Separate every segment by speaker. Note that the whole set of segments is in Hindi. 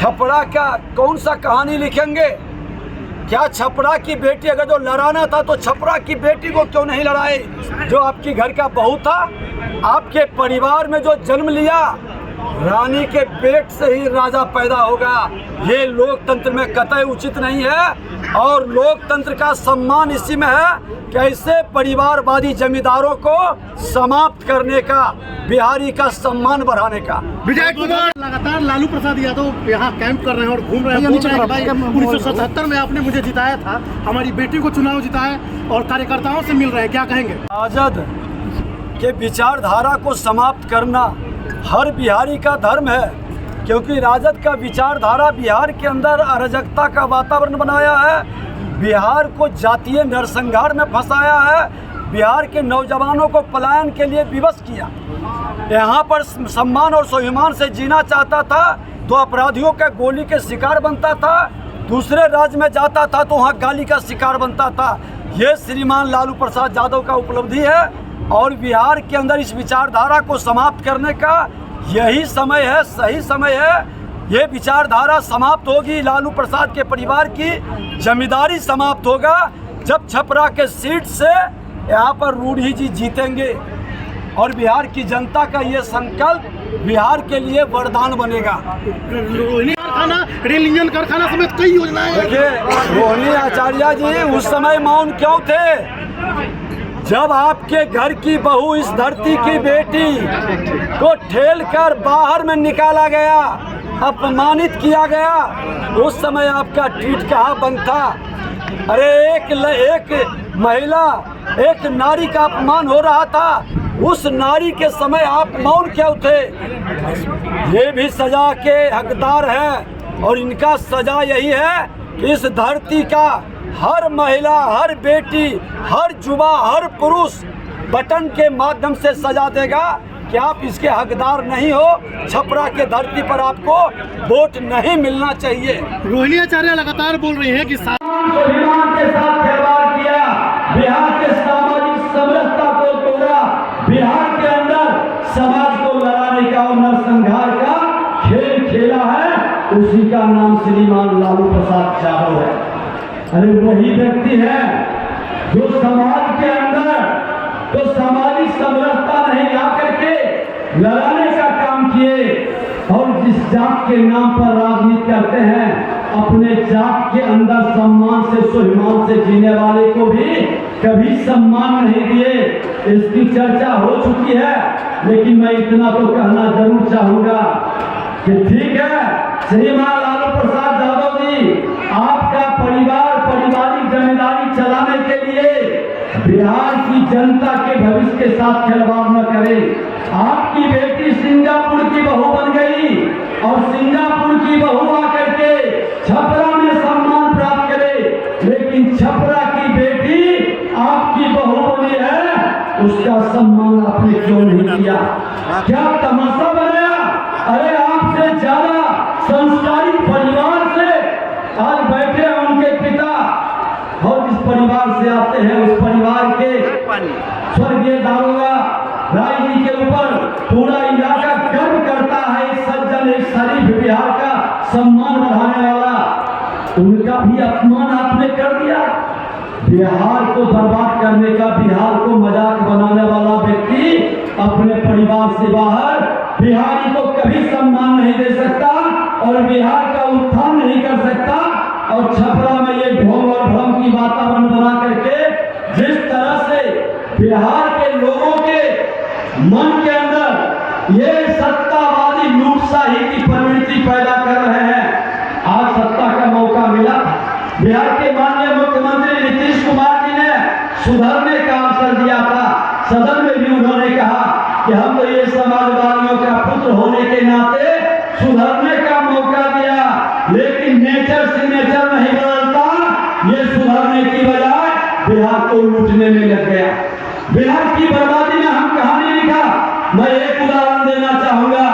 Speaker 1: छपरा का कौन सा कहानी लिखेंगे? क्या छपरा की बेटी अगर जो लड़ाना था तो छपरा की बेटी को क्यों नहीं लड़ाए? जो आपकी घर का बहू था, आपके परिवार में जो जन्म लिया, रानी के पेट से ही राजा पैदा होगा। ये लोकतंत्र में कतई उचित नहीं है और लोकतंत्र का सम्मान इसी में है कि ऐसे परिवारवादी जमींदारों को समाप्त करने का, बिहारी का सम्मान बढ़ाने का।
Speaker 2: विजय कुमार लगातार लालू प्रसाद यादव यहाँ कैंप कर रहे हैं और घूम रहे हैं। 1977 में आपने मुझे जिताया था, हमारी बेटी को चुनाव जिताया और कार्यकर्ताओं से मिल रहे हैं, क्या कहेंगे?
Speaker 1: राजद के विचारधारा को समाप्त करना हर बिहारी का धर्म है, क्योंकि राजद का विचारधारा बिहार के अंदर अराजकता का वातावरण बनाया है, बिहार को जातीय नरसंहार में फंसाया है, बिहार के नौजवानों को पलायन के लिए विवश किया। यहाँ पर सम्मान और स्वाभिमान से जीना चाहता था तो अपराधियों के गोली के शिकार बनता था, दूसरे राज्य में जाता था तो वहाँ गाली का शिकार बनता था। ये श्रीमान लालू प्रसाद यादव का उपलब्धि है और बिहार के अंदर इस विचारधारा को समाप्त करने का यही समय है, सही समय है। ये विचारधारा समाप्त होगी, लालू प्रसाद के परिवार की जमींदारी समाप्त होगा जब छपरा के सीट से यहाँ पर रूढ़ी जी जीतेंगे और बिहार की जनता का ये संकल्प बिहार के लिए वरदान बनेगा।
Speaker 2: रेल इंजन कारखाना समेत कई योजनाएं।
Speaker 1: देखिए, रोहिणी आचार्य जी उस समय मौन क्यों थे? जब आपके घर की बहू, इस धरती की बेटी को ठेल कर बाहर में निकाला गया, अपमानित किया गया, उस समय आपका ट्वीट कहाँ बंद था? अरे एक महिला, एक नारी का अपमान हो रहा था, उस नारी के समय आप मौन क्यों थे? ये भी सजा के हकदार हैं और इनका सजा यही है कि इस धरती का हर महिला, हर बेटी, हर युवा, हर पुरुष बटन के माध्यम से सजा देगा कि आप इसके हकदार नहीं हो। छपरा के धरती पर आपको वोट नहीं मिलना चाहिए।
Speaker 2: रोहिणी आचार्य लगातार बोल रही हैं कि
Speaker 1: स्वाभिमान के साथ खिलवाड़ किया, बिहार के सामाजिक समरसता को तोड़ा, बिहार के अंदर समाज को लड़ाने का और नरसंहार का खेल खेला है, उसी का नाम श्रीमान लालू प्रसाद यादव है। अरे वही व्यक्ति है जो समाज के अंदर तो सामाजिक समरसता नहीं ला करके लड़ाने का काम किए और जिस जात के नाम पर राजनीति करते हैं, अपने जात के अंदर सम्मान से, स्वाभिमान से जीने वाले को भी कभी सम्मान नहीं दिए। इसकी चर्चा हो चुकी है, लेकिन मैं इतना तो कहना जरूर चाहूंगा कि ठीक है श्रीमान लालू प्रसाद यादव जी, आपका परिवार पारिवारिक जिम्मेदारी चलाने के लिए बिहार की जनता के भविष्य के साथ खिलवाड़ न करे। आपकी बेटी सिंगापुर की बहू बन गई और सिंगापुर की बहू आकर के छपरा में सम्मान प्राप्त करे, लेकिन छपरा की बेटी आपकी बहू बनी है, उसका सम्मान आपने क्यों नहीं किया? क्या तमाशा बनाया? अरे आपसे ज्यादा संस्कारित परिवार से आज बैठे हैं उनके पिता, और जिस परिवार से आते हैं उस परिवार के स्वर्गीय दारोगा राय जी के ऊपर पूरा इलाका गर्व करता है। एक सज्जन, एक शरीफ बिहार का सम्मान बढ़ाने वाला, उनका भी अपमान आपने कर दिया। बिहार को बर्बाद करने का, बिहार को मजाक बनाने वाला व्यक्ति अपने परिवार से बाहर बिहारी को कभी सम्मान नहीं दे सकता और बिहार का उत्थान नहीं कर सकता। और छपरा में ये ढोंग और भ्रम की वातावरण बना करके जिस तरह से बिहार के लोगों के मन के अंदर ये सत्तावादी लूटशाही की प्रवृत्ति पैदा कर रहे हैं, आज सत्ता का मौका मिला। बिहार के माननीय मुख्यमंत्री नीतीश कुमार जी ने सुधरने का अवसर दिया था। सदन में भी उन्होंने कहा कि हम तो ये समाजवादियों का पुत्र होने के नाते सुधरने का मौका दिया, लेकिन नेचर सिग्नेचर नहीं बदलता। ये सुधरने की बजाय बिहार को लूटने में लग गया। बिहार की बर्बादी में हम कहानी लिखा। मैं एक उदाहरण देना चाहूंगा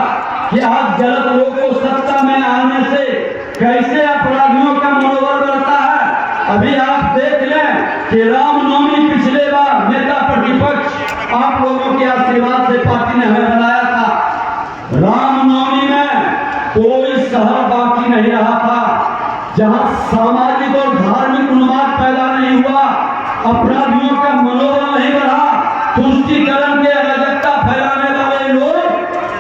Speaker 1: कि आज गलत लोग को सत्ता में आने से कैसे अपराधियों का मनोबल बढ़ता है। अभी आप देख लें कि रामनवमी पिछले बार नेता प्रतिपक्ष आप लोगों के आशीर्वाद से पार्टी ने हमें बनाया था। रामनवमी में कोई शहर बाकी नहीं नहीं रहा था, जहां सामाजिक और धार्मिक उन्माद पैदा नहीं हुआ, अपराधियों का मनोबल नहीं बढ़ा, तुष्टीकरण के अराजकता फैलाने वाले लोग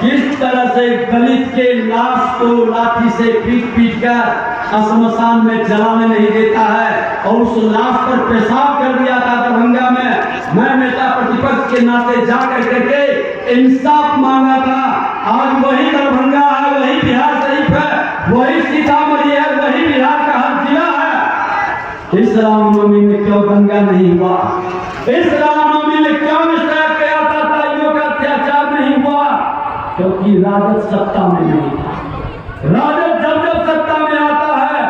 Speaker 1: किस तरह से दलित के लाश को लाठी से पीट कर शमशान में जलाने नहीं देता है और उस लाश पर पेशाब कर दिया था दरभंगा में। मैं नेता प्रतिपक्ष के नाते जाकर करके इंसाफ मांगा था। आज वही दरभंगा है, वही बिहार शरीफ है, वही सीतामढ़ी है, वही बिहार का हर जिला है। इस रामनवमी में क्यों दंगा नहीं हुआ? इस रामनवमी में क्यों इस तरह के आतंकियों का अत्याचार नहीं हुआ? क्योंकि राजद सत्ता में नहीं था। राजद जब जब सत्ता में आता है,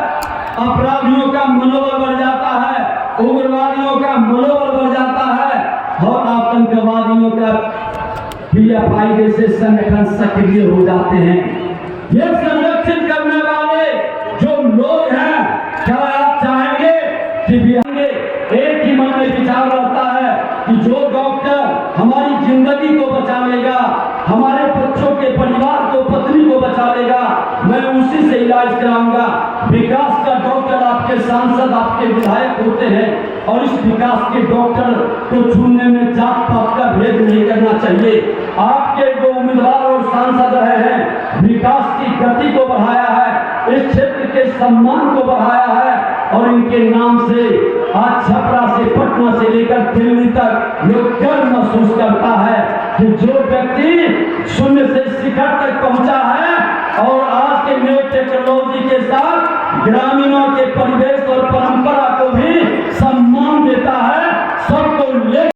Speaker 1: अपराधियों का मनोबल बढ़ जाता है, उग्रवादियों का मनोबल बढ़ जाता है और आतंकवादियों का PFI जैसे संगठन सक्रिय हो जाते हैं। ये संरक्षण करने वाले जो लोग हैं, क्या आप चाहेंगे कि एक ही मन में विचार रहता है कि जो डॉक्टर हमारी जिंदगी को बचा लेगा, हमारे बच्चों के परिवार को, पत्नी को बचा लेगा, मैं उसी से इलाज कराऊंगा। विकास का डॉक्टर आपके सांसद, आपके विधायक होते हैं और इस विकास के डॉक्टर को चुनने में जात पात का भेद नहीं करना चाहिए। आपके जो उम्मीदवार और सांसद रहे हैं, विकास की गति को बढ़ाया है, इस क्षेत्र के सम्मान को बढ़ाया है और इनके नाम से आज छपरा से, पटना से लेकर दिल्ली तक लोग गर्व महसूस करता है कि जो व्यक्ति शून्य से शिखर तक पहुंचा है और आज के नए टेक्नोलॉजी के साथ ग्रामीणों के परिवेश और परंपरा